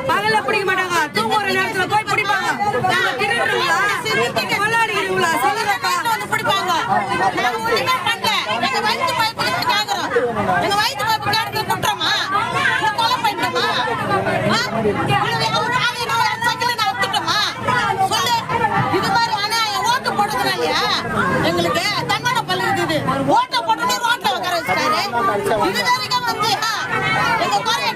பகல்ல பிடிக்க மாட்டாங்க, தூங்குற நேரத்துல போய் பிடிப்பாங்க. கொள்ளாடிக்கிறீங்களா சொல்லுங்கப்பா. பிடிப்பாங்க. எங்க வயிற்று பைப்பு கேக்குறோம், எங்க வயிற்று பைப்பு கேட்டு குற்றமா கொலை பண்ணிட்டோமா? சொல்லு. இது மாதிரி அநியாயம் ஓட்டு போடுறா இல்லையா? எங்களுக்கு தன்மான பல்லு இருக்குது. ஓட்டை போட்டு ரோட்டை உட்கார வச்சுட்டாரு. இது வரைக்கும் வந்து எங்க குறைய